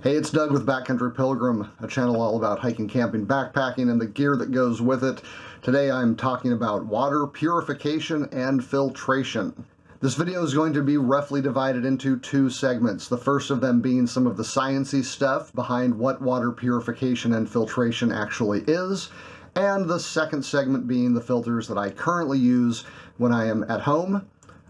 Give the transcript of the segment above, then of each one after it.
Hey, it's Doug with Backcountry Pilgrim, a channel all about hiking, camping, backpacking, and the gear that goes with it. Today I'm talking about water purification and filtration. This video is going to be roughly divided into two segments, the first of them being some of the sciencey stuff behind what water purification and filtration actually is, and the second segment being the filters that I currently use when I am at home,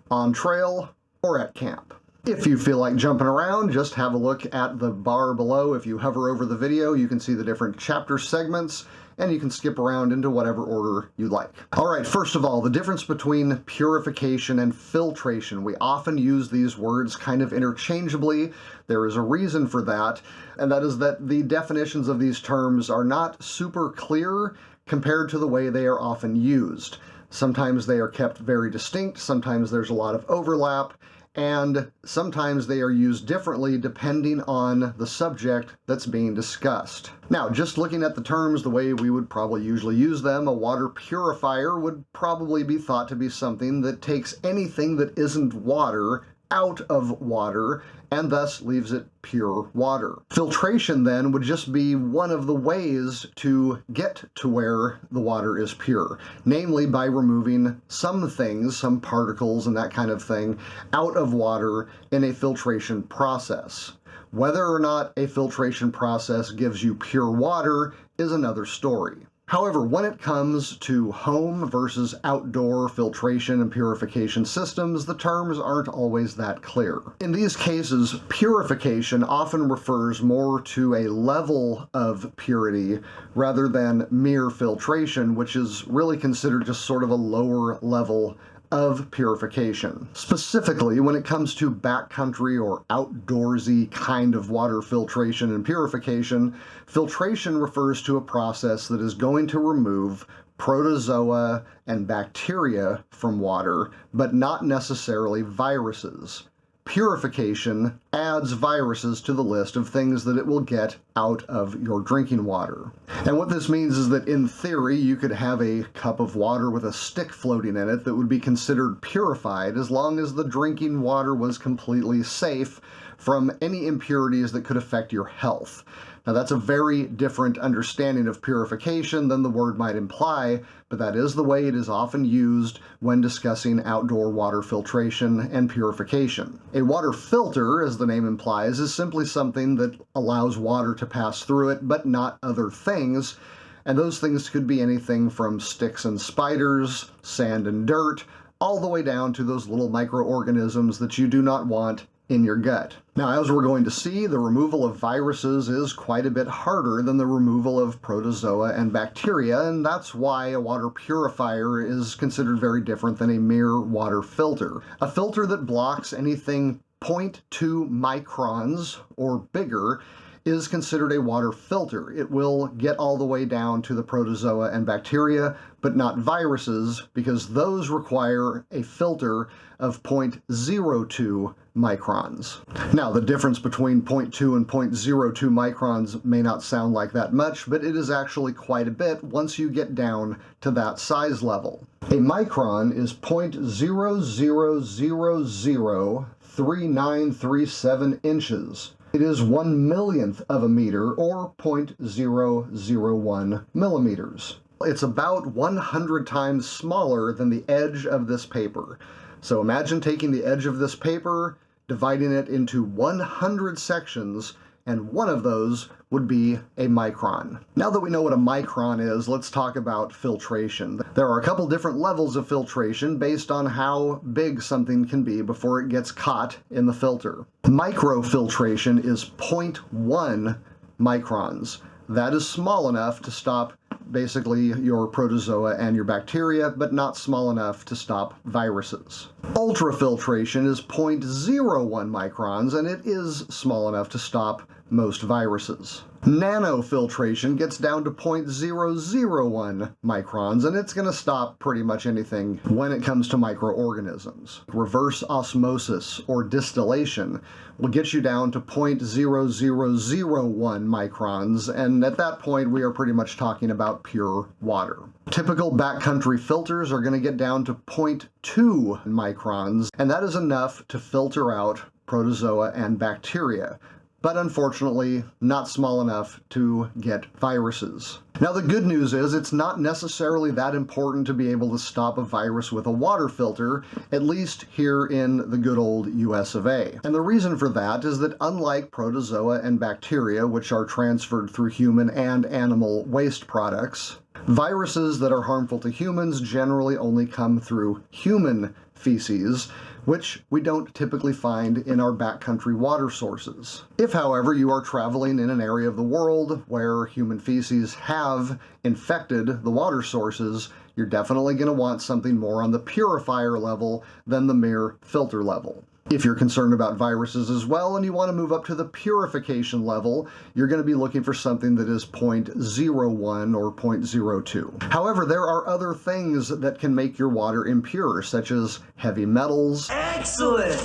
on trail, or at camp. If you feel like jumping around, just have a look at the bar below. If you hover over the video, you can see the different chapter segments, and you can skip around into whatever order you like. Alright, first of all, the difference between purification and filtration. We often use these words kind of interchangeably. There is a reason for that, and that is that the definitions of these terms are not super clear compared to the way they are often used. Sometimes they are kept very distinct, sometimes there's a lot of overlap, and sometimes they are used differently depending on the subject that's being discussed. Now, just looking at the terms the way we would probably usually use them, a water purifier would probably be thought to be something that takes anything that isn't water out of water and thus leaves it pure water. Filtration then would just be one of the ways to get to where the water is pure, namely by removing some things, some particles and that kind of thing, out of water in a filtration process. Whether or not a filtration process gives you pure water is another story. However, when it comes to home versus outdoor filtration and purification systems, the terms aren't always that clear. In these cases, purification often refers more to a level of purity rather than mere filtration, which is really considered just sort of a lower level of purification. Specifically, when it comes to backcountry or outdoorsy kind of water filtration and purification, filtration refers to a process that is going to remove protozoa and bacteria from water, but not necessarily viruses. Purification adds viruses to the list of things that it will get out of your drinking water. And what this means is that in theory you could have a cup of water with a stick floating in it that would be considered purified as long as the drinking water was completely safe from any impurities that could affect your health. Now that's a very different understanding of purification than the word might imply, but that is the way it is often used when discussing outdoor water filtration and purification. A water filter, as the name implies, is simply something that allows water to pass through it, but not other things. And those things could be anything from sticks and spiders, sand and dirt, all the way down to those little microorganisms that you do not want in your gut. Now, as we're going to see, the removal of viruses is quite a bit harder than the removal of protozoa and bacteria, and that's why a water purifier is considered very different than a mere water filter. A filter that blocks anything 0.2 microns or bigger is considered a water filter. It will get all the way down to the protozoa and bacteria, but not viruses, because those require a filter of 0.02 microns. Now, the difference between 0.2 and 0.02 microns may not sound like that much, but it is actually quite a bit once you get down to that size level. A micron is 0.00003937 inches. It is 1/1,000,000th of a meter, or 0.001 millimeters. It's about 100 times smaller than the edge of this paper. So imagine taking the edge of this paper, dividing it into 100 sections, and one of those would be a micron. Now that we know what a micron is, let's talk about filtration. There are a couple different levels of filtration based on how big something can be before it gets caught in the filter. Microfiltration is 0.1 microns. That is small enough to stop basically your protozoa and your bacteria, but not small enough to stop viruses. Ultrafiltration is 0.01 microns, and it is small enough to stop most viruses. Nanofiltration gets down to 0.001 microns, and it's going to stop pretty much anything when it comes to microorganisms. Reverse osmosis, or distillation, will get you down to 0.0001 microns, and at that point we are pretty much talking about pure water. Typical backcountry filters are going to get down to 0.2 microns, and that is enough to filter out protozoa and bacteria. but unfortunately not small enough to get viruses. Now the good news is it's not necessarily that important to be able to stop a virus with a water filter, at least here in the good old US of A. And the reason for that is that unlike protozoa and bacteria, which are transferred through human and animal waste products, viruses that are harmful to humans generally only come through human feces, which we don't typically find in our backcountry water sources. If, however, you are traveling in an area of the world where human feces have infected the water sources, you're definitely going to want something more on the purifier level than the mere filter level. If you're concerned about viruses as well and you want to move up to the purification level, you're going to be looking for something that is 0.01 or 0.02. However, there are other things that can make your water impure, such as heavy metals, excellent,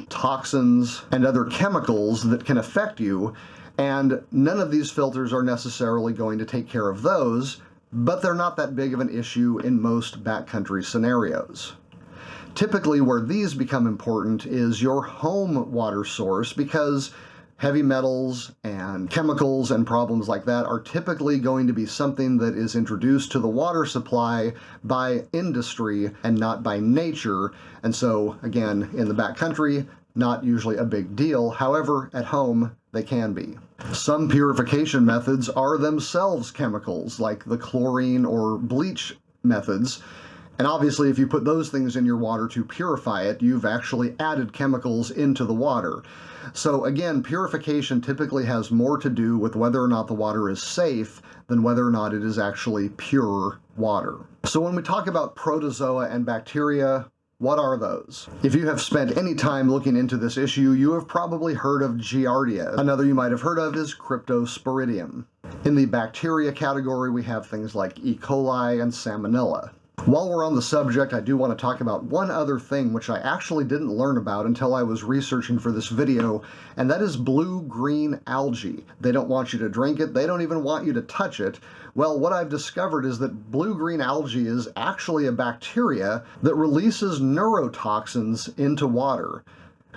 toxins, and other chemicals that can affect you, and none of these filters are necessarily going to take care of those, but they're not that big of an issue in most backcountry scenarios. Typically where these become important is your home water source, because heavy metals and chemicals and problems like that are typically going to be something that is introduced to the water supply by industry and not by nature. And so again, in the backcountry, not usually a big deal. However, at home, they can be. Some purification methods are themselves chemicals, like the chlorine or bleach methods. And obviously, if you put those things in your water to purify it, you've actually added chemicals into the water. So again, purification typically has more to do with whether or not the water is safe than whether or not it is actually pure water. So when we talk about protozoa and bacteria, what are those? If you have spent any time looking into this issue, you have probably heard of Giardia. Another you might have heard of is Cryptosporidium. In the bacteria category, we have things like E. coli and Salmonella. While we're on the subject, I do want to talk about one other thing which I actually didn't learn about until I was researching for this video, and that is blue-green algae. They don't want you to drink it, they don't even want you to touch it. Well, what I've discovered is that blue-green algae is actually a bacteria that releases neurotoxins into water.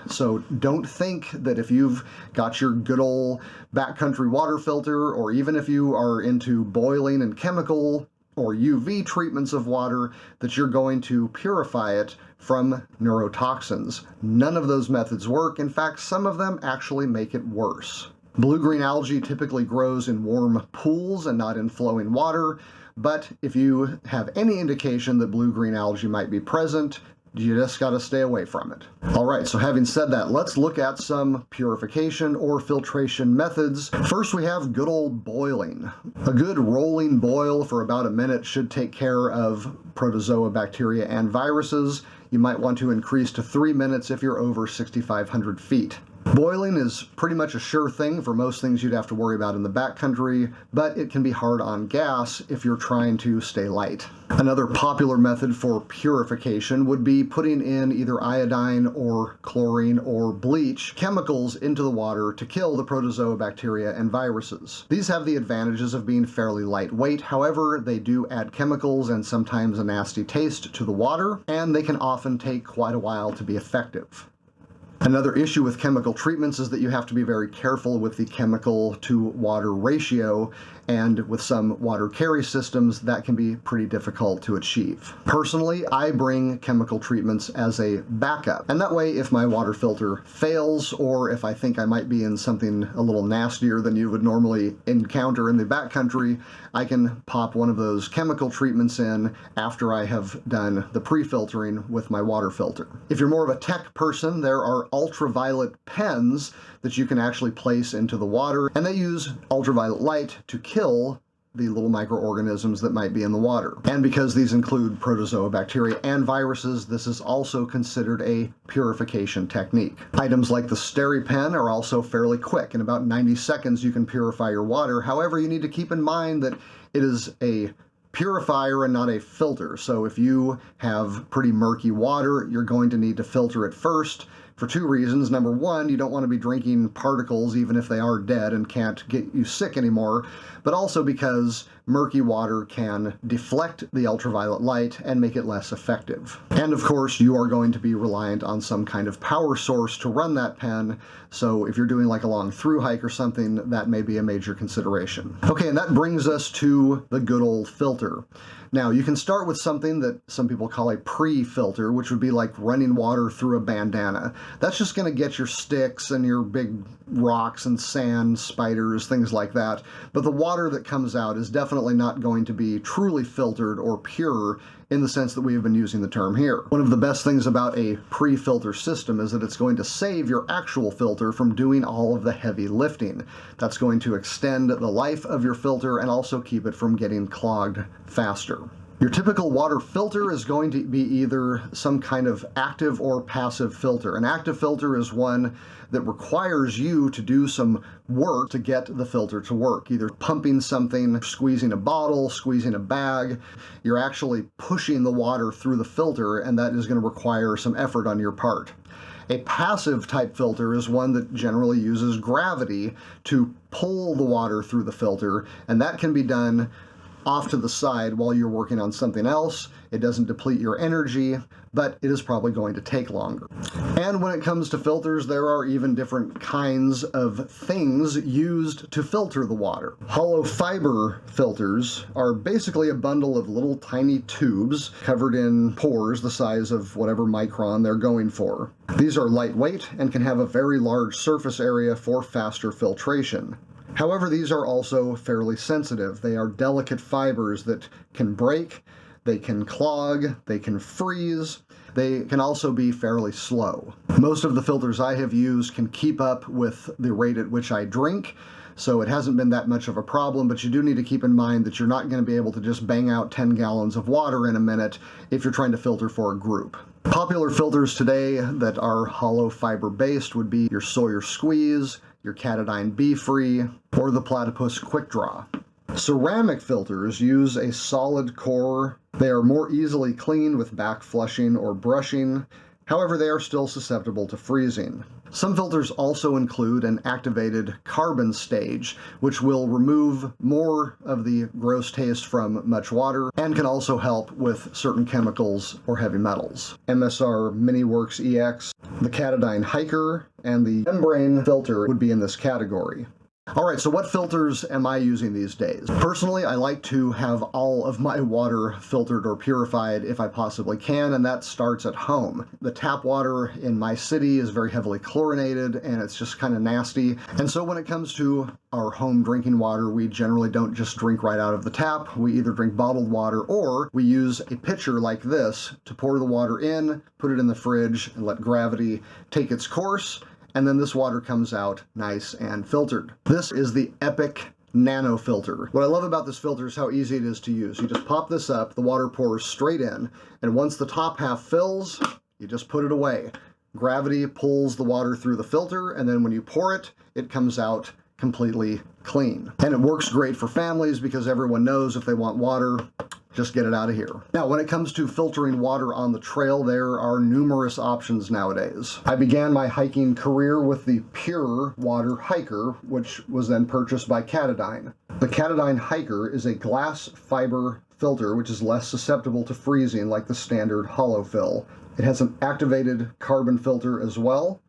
So don't think that if you've got your good old backcountry water filter, or even if you are into boiling and chemical or UV treatments of water, that you're going to purify it from neurotoxins. None of those methods work. In fact, some of them actually make it worse. Blue-green algae typically grows in warm pools and not in flowing water, but if you have any indication that blue-green algae might be present, you just got to stay away from it. Alright, so having said that, let's look at some purification or filtration methods. First, we have good old boiling. A good rolling boil for about a minute should take care of protozoa, bacteria, and viruses. You might want to increase to 3 minutes if you're over 6,500 feet. Boiling is pretty much a sure thing for most things you'd have to worry about in the backcountry, but it can be hard on gas if you're trying to stay light. Another popular method for purification would be putting in either iodine or chlorine or bleach chemicals into the water to kill the protozoa, bacteria, and viruses. These have the advantages of being fairly lightweight, however, they do add chemicals and sometimes a nasty taste to the water, and they can often take quite a while to be effective. Another issue with chemical treatments is that you have to be very careful with the chemical to water ratio, and with some water carry systems that can be pretty difficult to achieve. Personally, I bring chemical treatments as a backup, and that way if my water filter fails, or if I think I might be in something a little nastier than you would normally encounter in the backcountry, I can pop one of those chemical treatments in after I have done the pre-filtering with my water filter. If you're more of a tech person, there are ultraviolet pens that you can actually place into the water, and they use ultraviolet light to kill the little microorganisms that might be in the water. And because these include protozoa, bacteria, and viruses, this is also considered a purification technique. Items like the SteriPen are also fairly quick. In about 90 seconds you can purify your water. However, you need to keep in mind that it is a purifier and not a filter. So if you have pretty murky water, you're going to need to filter it first, for two reasons. Number one, you don't want to be drinking particles even if they are dead and can't get you sick anymore, but also because murky water can deflect the ultraviolet light and make it less effective. And of course, you are going to be reliant on some kind of power source to run that pen, so if you're doing like a long through hike or something, that may be a major consideration. Okay, and that brings us to the good old filter. Now, you can start with something that some people call a pre-filter, which would be like running water through a bandana. That's just going to get your sticks and your big rocks and sand, spiders, things like that. But the water that comes out is definitely not going to be truly filtered or pure in the sense that we have been using the term here. One of the best things about a pre-filter system is that it's going to save your actual filter from doing all of the heavy lifting. That's going to extend the life of your filter and also keep it from getting clogged faster. Your typical water filter is going to be either some kind of active or passive filter. An active filter is one that requires you to do some work to get the filter to work, either pumping something, squeezing a bottle, squeezing a bag. You're actually pushing the water through the filter, and that is going to require some effort on your part. A passive type filter is one that generally uses gravity to pull the water through the filter, and that can be done off to the side while you're working on something else. It doesn't deplete your energy, but it is probably going to take longer. And when it comes to filters, there are even different kinds of things used to filter the water. Hollow fiber filters are basically a bundle of little tiny tubes covered in pores the size of whatever micron they're going for. These are lightweight and can have a very large surface area for faster filtration. However, these are also fairly sensitive. They are delicate fibers that can break, they can clog, they can freeze, they can also be fairly slow. Most of the filters I have used can keep up with the rate at which I drink, so it hasn't been that much of a problem, but you do need to keep in mind that you're not going to be able to just bang out 10 gallons of water in a minute if you're trying to filter for a group. Popular filters today that are hollow fiber based would be your Sawyer Squeeze, your Katadyne BeFree, or the Platypus Quickdraw. Ceramic filters use a solid core. They are more easily cleaned with back flushing or brushing. However, they are still susceptible to freezing. Some filters also include an activated carbon stage, which will remove more of the gross taste from much water and can also help with certain chemicals or heavy metals. MSR MiniWorks EX, the Katadyne Hiker, and the membrane filter would be in this category. Alright, so what filters am I using these days? Personally, I like to have all of my water filtered or purified if I possibly can, and that starts at home. The tap water in my city is very heavily chlorinated, and it's just kind of nasty. And so when it comes to our home drinking water, we generally don't just drink right out of the tap. We either drink bottled water, or we use a pitcher like this to pour the water in, put it in the fridge, and let gravity take its course. And then this water comes out nice and filtered. This is the Epic Nano filter. What I love about this filter is how easy it is to use. You just pop this up, the water pours straight in, and once the top half fills, you just put it away. Gravity pulls the water through the filter, and then when you pour it, it comes out completely clean. And it works great for families because everyone knows if they want water, just get it out of here. Now, when it comes to filtering water on the trail, there are numerous options nowadays. I began my hiking career with the Pure Water Hiker, which was then purchased by Katadyne. The Katadyne Hiker is a glass fiber filter which is less susceptible to freezing like the standard hollow fill. It has an activated carbon filter as well.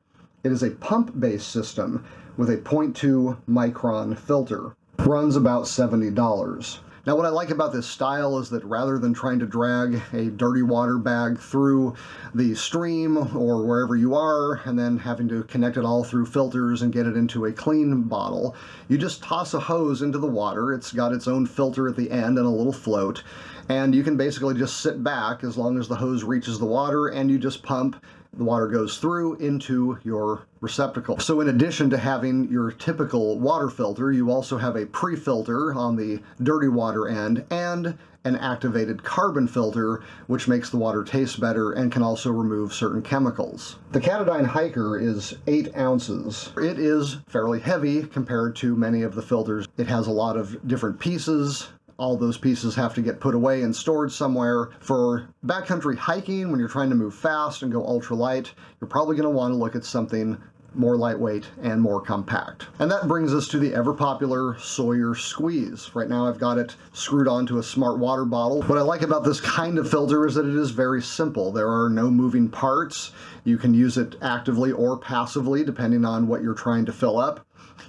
It is a pump-based system with a 0.2 micron filter. Runs about $70. Now, what I like about this style is that rather than trying to drag a dirty water bag through the stream or wherever you are and then having to connect it all through filters and get it into a clean bottle, you just toss a hose into the water. It's got its own filter at the end and a little float, and you can basically just sit back as long as the hose reaches the water, and you just pump. The water goes through into your receptacle. So in addition to having your typical water filter, you also have a pre-filter on the dirty water end and an activated carbon filter, which makes the water taste better and can also remove certain chemicals. The Katadyne Hiker is 8 ounces. It is fairly heavy compared to many of the filters. It has a lot of different pieces, all those pieces have to get put away and stored somewhere. For backcountry hiking, when you're trying to move fast and go ultralight, you're probably going to want to look at something more lightweight and more compact. And that brings us to the ever popular Sawyer Squeeze. Right now I've got it screwed onto a smart water bottle. What I like about this kind of filter is that it is very simple. There are no moving parts. You can use it actively or passively depending on what you're trying to fill up.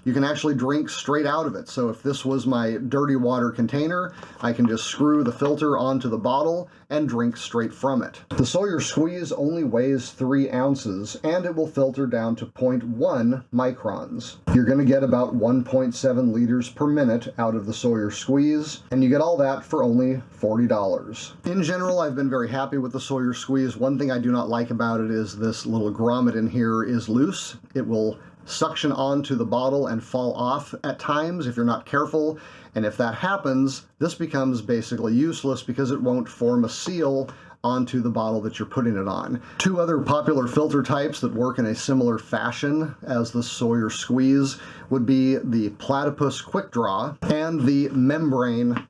You can actually drink straight out of it. So if this was my dirty water container, I can just screw the filter onto the bottle and drink straight from it. The Sawyer Squeeze only weighs 3 ounces and it will filter down to 0.1 microns. You're going to get about 1.7 liters per minute out of the Sawyer Squeeze, and you get all that for only $40. In general, I've been very happy with the Sawyer Squeeze. One thing I do not like about it is this little grommet in here is loose. It will suction onto the bottle and fall off at times if you're not careful, and if that happens, this becomes basically useless because it won't form a seal onto the bottle that you're putting it on. 2 other popular filter types that work in a similar fashion as the Sawyer Squeeze would be the Platypus Quickdraw and the membrane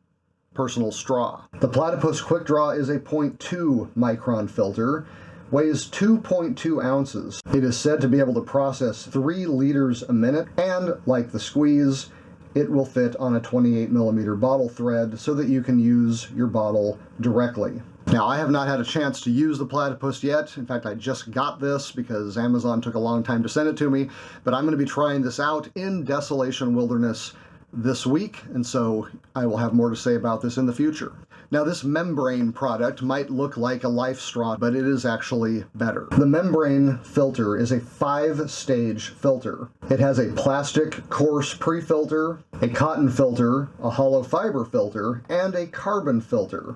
personal straw. The Platypus Quickdraw is a 0.2 micron filter, weighs 2.2 ounces. It is said to be able to process 3 liters a minute, and like the Squeeze, it will fit on a 28 millimeter bottle thread so that you can use your bottle directly. Now, I have not had a chance to use the Platypus yet. In fact, I just got this because Amazon took a long time to send it to me, but I'm going to be trying this out in Desolation Wilderness this week, and so I will have more to say about this in the future. Now, this membrane product might look like a life straw, but it is actually better. The membrane filter is a 5-stage filter. It has a plastic coarse pre-filter, a cotton filter, a hollow fiber filter, and a carbon filter.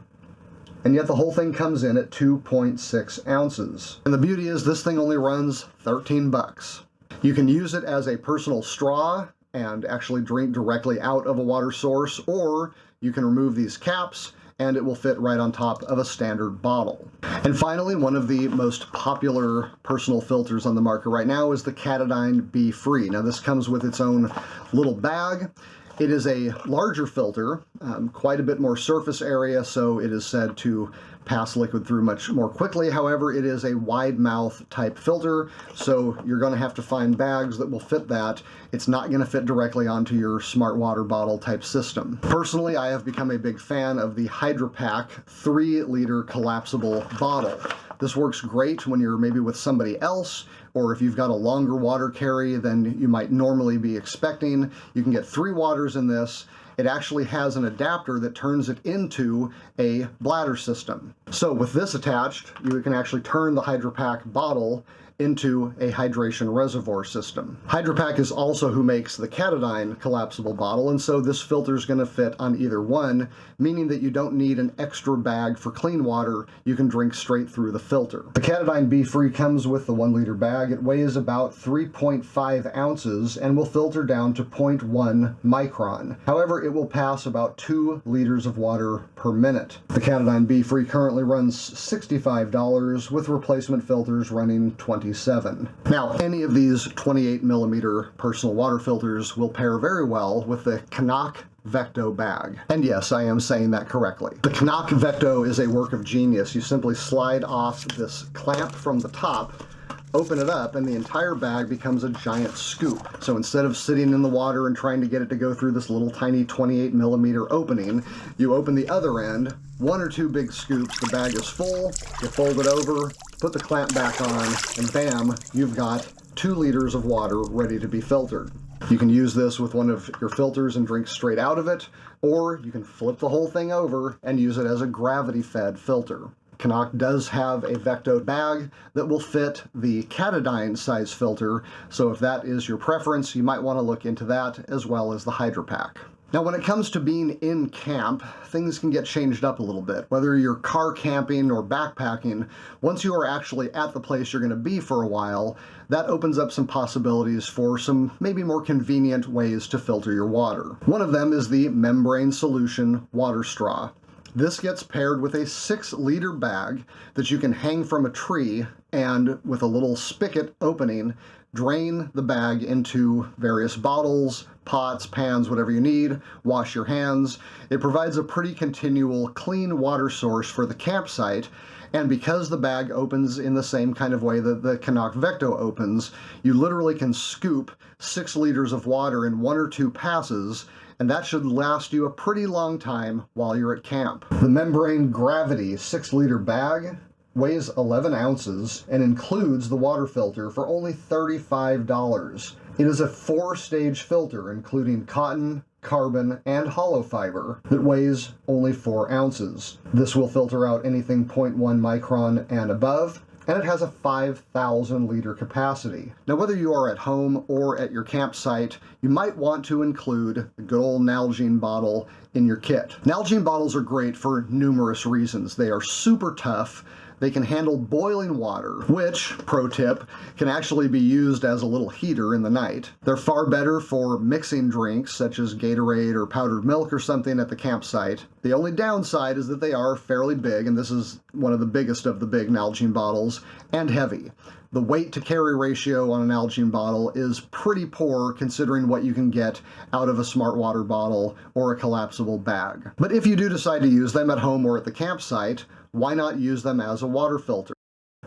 And yet the whole thing comes in at 2.6 ounces. And the beauty is this thing only runs 13 bucks. You can use it as a personal straw and actually drink directly out of a water source, or you can remove these caps and it will fit right on top of a standard bottle. And finally, one of the most popular personal filters on the market right now is the Katadyne BeFree. Now, this comes with its own little bag. It is a larger filter, quite a bit more surface area, so it is said to pass liquid through much more quickly. However, it is a wide mouth type filter, so you're going to have to find bags that will fit that. It's not going to fit directly onto your smart water bottle type system. Personally, I have become a big fan of the Hydrapak 3-liter collapsible bottle. This works great when you're maybe with somebody else, or if you've got a longer water carry than you might normally be expecting. You can get 3 waters in this. It actually has an adapter that turns it into a bladder system. So with this attached, you can actually turn the Hydrapak bottle into a hydration reservoir system. Hydrapak is also who makes the Katadyne collapsible bottle, and so this filter is going to fit on either one, meaning that you don't need an extra bag for clean water. You can drink straight through the filter. The Katadyne BeFree comes with the 1-liter bag. It weighs about 3.5 ounces and will filter down to 0.1 micron. However, it will pass about 2 liters of water per minute. The Katadyne BeFree currently runs $65 with replacement filters running $27. Now, any of these 28 millimeter personal water filters will pair very well with the Cnoc Vecto bag. And yes, I am saying that correctly. The Cnoc Vecto is a work of genius. You simply slide off this clamp from the top, open it up, and the entire bag becomes a giant scoop. So instead of sitting in the water and trying to get it to go through this little tiny 28 millimeter opening, you open the other end, 1 or 2 big scoops, the bag is full, you fold it over, put the clamp back on, and bam, you've got 2 liters of water ready to be filtered. You can use this with one of your filters and drink straight out of it, or you can flip the whole thing over and use it as a gravity-fed filter. Cnoc does have a Vecto bag that will fit the Katadyne size filter, so if that is your preference, you might want to look into that as well as the Hydrapak. Now, when it comes to being in camp, things can get changed up a little bit. Whether you're car camping or backpacking, once you are actually at the place you're going to be for a while, that opens up some possibilities for some maybe more convenient ways to filter your water. One of them is the membrane solution water straw. This gets paired with a 6-liter bag that you can hang from a tree, and with a little spigot opening, drain the bag into various bottles, pots, pans, whatever you need, wash your hands. It provides a pretty continual clean water source for the campsite, and because the bag opens in the same kind of way that the Cnoc Vecto opens, you literally can scoop 6 liters of water in 1 or 2 passes, and that should last you a pretty long time while you're at camp. The Membrane Gravity 6-liter bag weighs 11 ounces and includes the water filter for only $35. It is a 4-stage filter including cotton, carbon, and hollow fiber that weighs only 4 ounces. This will filter out anything 0.1 micron and above, and it has a 5,000 liter capacity. Now, whether you are at home or at your campsite, you might want to include the good old Nalgene bottle in your kit. Nalgene bottles are great for numerous reasons. They are super tough. They can handle boiling water, which, pro tip, can actually be used as a little heater in the night. They're far better for mixing drinks, such as Gatorade or powdered milk or something at the campsite. The only downside is that they are fairly big, and this is one of the biggest of the big Nalgene bottles, and heavy. The weight to carry ratio on an Nalgene bottle is pretty poor considering what you can get out of a smart water bottle or a collapsible bag. But if you do decide to use them at home or at the campsite, why not use them as a water filter?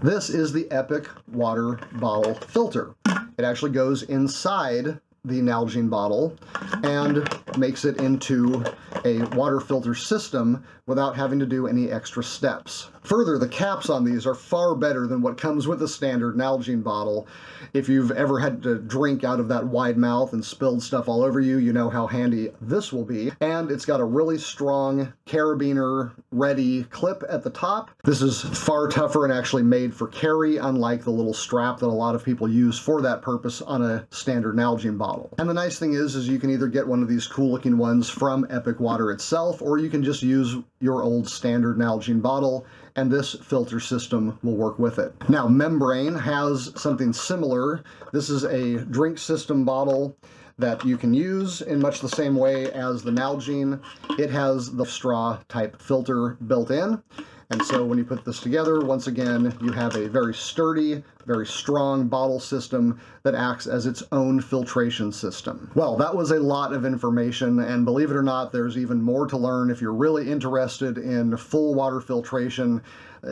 This is the Epic water bottle filter. It actually goes inside the Nalgene bottle and makes it into a water filter system without having to do any extra steps. Further, the caps on these are far better than what comes with a standard Nalgene bottle. If you've ever had to drink out of that wide mouth and spilled stuff all over you, you know how handy this will be. And it's got a really strong carabiner ready clip at the top. This is far tougher and actually made for carry, unlike the little strap that a lot of people use for that purpose on a standard Nalgene bottle. And the nice thing is you can either get one of these cool looking ones from Epic Water itself, or you can just use your old standard Nalgene bottle, and this filter system will work with it. Now, Membrane has something similar. This is a drink system bottle that you can use in much the same way as the Nalgene. It has the straw type filter built in. And so when you put this together, once again, you have a very sturdy, very strong bottle system that acts as its own filtration system. Well, that was a lot of information, and believe it or not, there's even more to learn. If you're really interested in full water filtration,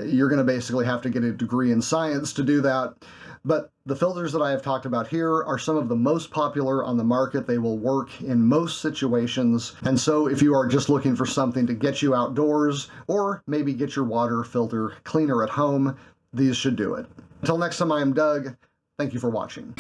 you're going to basically have to get a degree in science to do that. But the filters that I have talked about here are some of the most popular on the market. They will work in most situations. And so if you are just looking for something to get you outdoors, or maybe get your water filter cleaner at home, these should do it. Until next time, I am Doug. Thank you for watching.